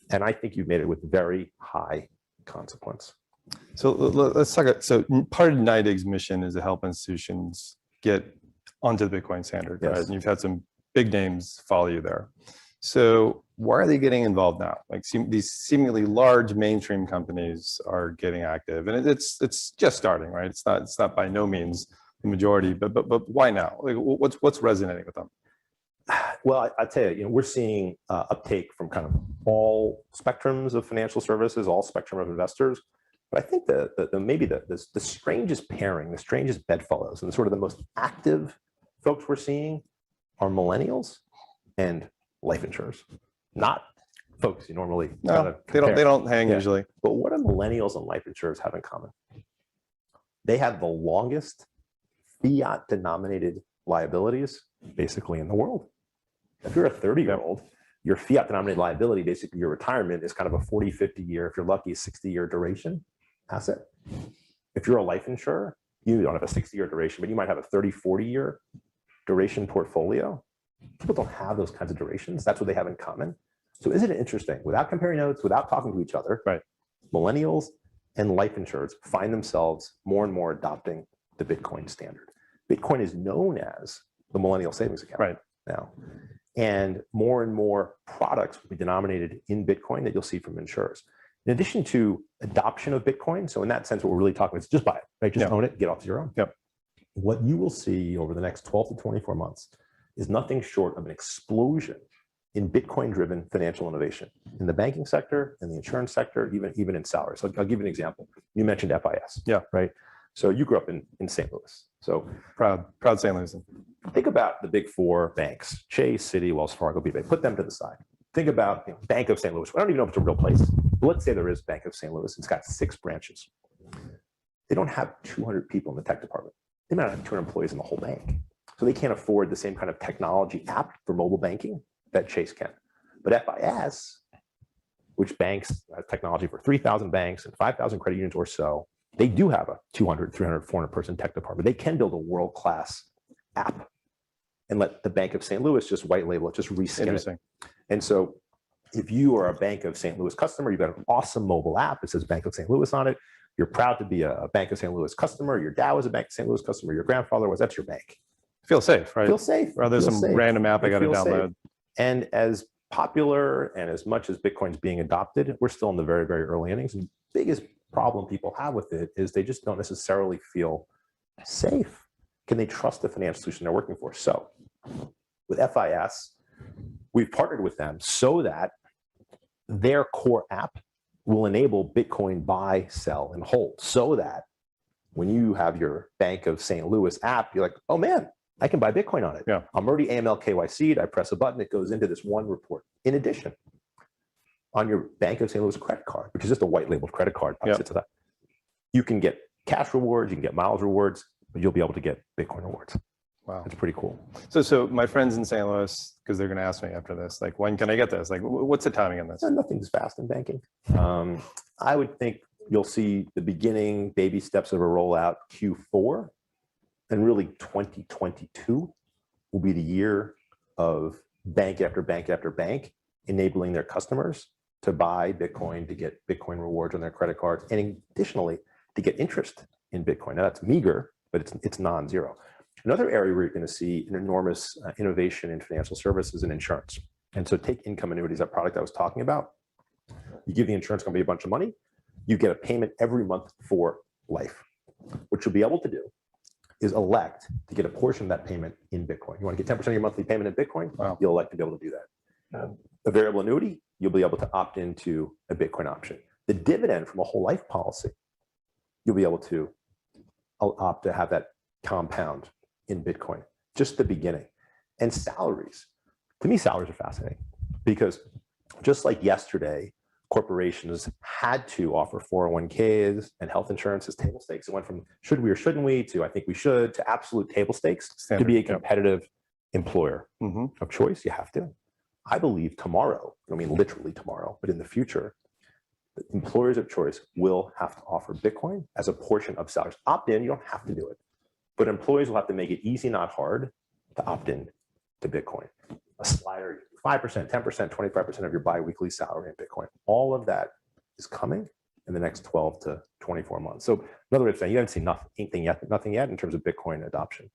And I think you've made it with very high consequence. So let's talk about, so part of NYDIG's mission is to help institutions get onto the Bitcoin standard, Yes. right? And you've had some big names follow you there. So why are they getting involved now? Like these seemingly large mainstream companies are getting active, and it's just starting, right? It's not by no means the majority, but why now? Like, what's resonating with them? Well, I tell you, we're seeing uptake from kind of all spectrums of financial services, all spectrum of investors. But I think maybe the strangest pairing, the strangest bedfellows, and sort of the most active folks we're seeing are millennials and life insurers, not folks you normally they don't hang usually. But what do millennials and life insurers have in common? They have the longest fiat-denominated liabilities basically in the world. If you're a 30-year-old, your fiat-denominated liability, basically your retirement, is kind of a 40, 50 year, if you're lucky, 60-year duration asset. If you're a life insurer, you don't have a 60-year duration, but you might have a 30, 40-year duration portfolio. People don't have those kinds of durations. That's what they have in common. So isn't it interesting, without comparing notes, without talking to each other, right, millennials and life insurers find themselves more and more adopting the Bitcoin standard. Bitcoin is known as the millennial savings account right now. And more products will be denominated in Bitcoin that you'll see from insurers. In addition to adoption of Bitcoin, so in that sense, what we're really talking about is just buy it, right? Just own it, get off zero. Yep. What you will see over the next 12 to 24 months is nothing short of an explosion in Bitcoin-driven financial innovation in the banking sector, in the insurance sector, even in salaries. So I'll give you an example. You mentioned FIS, right? So you grew up in St. Louis. So proud St. Louis. Think about the big four banks: Chase, Citi, Wells Fargo, BofA. Put them to the side. Think about Bank of St. Louis. I don't even know if it's a real place, but let's say there is Bank of St. Louis. It's got 6 branches. They don't have 200 people in the tech department. They might not have 200 employees in the whole bank. So they can't afford the same kind of technology app for mobile banking that Chase can. But FIS, which banks technology for 3,000 banks and 5,000 credit unions or so, they do have a 200, 300, 400 person tech department. They can build a world-class app and let the Bank of St. Louis just white label it, just reskin it. And so if you are a Bank of St. Louis customer, you've got an awesome mobile app that says Bank of St. Louis on it. You're proud to be a Bank of St. Louis customer. Your dad was a Bank of St. Louis customer. Your grandfather was. That's your bank. Feel safe, right? Feel safe. Or there's some random app I got to download. Safe. And as popular and as much as Bitcoin's being adopted, we're still in the very, very early innings. And the biggest problem people have with it is they just don't necessarily feel safe. Can they trust the financial solution they're working for? So with FIS, we've partnered with them so that their core app will enable Bitcoin buy, sell, and hold, so that when you have your Bank of St. Louis app, you're like, oh man, I can buy Bitcoin on it. Yeah. I'm already AML KYC'd. I press a button, it goes into this one report. In addition, on your Bank of St. Louis credit card, which is just a white labeled credit card, you can get cash rewards, you can get miles rewards, but you'll be able to get Bitcoin rewards. Wow. It's pretty cool. So my friends in St. Louis, because they're going to ask me after this, like, when can I get this? Like, what's the timing on this? Nothing's fast in banking. I would think you'll see the beginning baby steps of a rollout Q4, and really 2022 will be the year of bank after bank after bank enabling their customers to buy Bitcoin, to get Bitcoin rewards on their credit cards, and additionally to get interest in Bitcoin. Now that's meager, but it's non-zero. Another area where you're going to see an enormous innovation in financial services and insurance. And so take income annuities, that product I was talking about. You give the insurance company a bunch of money, you get a payment every month for life. What you'll be able to do is elect to get a portion of that payment in Bitcoin. You want to get 10% of your monthly payment in Bitcoin? Wow. You'll elect to be able to do that. A variable annuity, you'll be able to opt into a Bitcoin option. The dividend from a whole life policy, you'll be able to opt to have that compound in Bitcoin. Just the beginning. And salaries. To me, salaries are fascinating because just like yesterday, corporations had to offer 401ks and health insurance as table stakes. It went from should we or shouldn't we to I think we should to absolute table stakes. Standard, to be a competitive employer of choice. You have to. I believe tomorrow, I mean literally tomorrow, but in the future, the employers of choice will have to offer Bitcoin as a portion of salaries. Opt in, you don't have to do it. But employees will have to make it easy, not hard, to opt in to Bitcoin. A slider 5%, 10%, 25% of your biweekly salary in Bitcoin. All of that is coming in the next 12 to 24 months. So in other words, you haven't seen nothing yet in terms of Bitcoin adoption.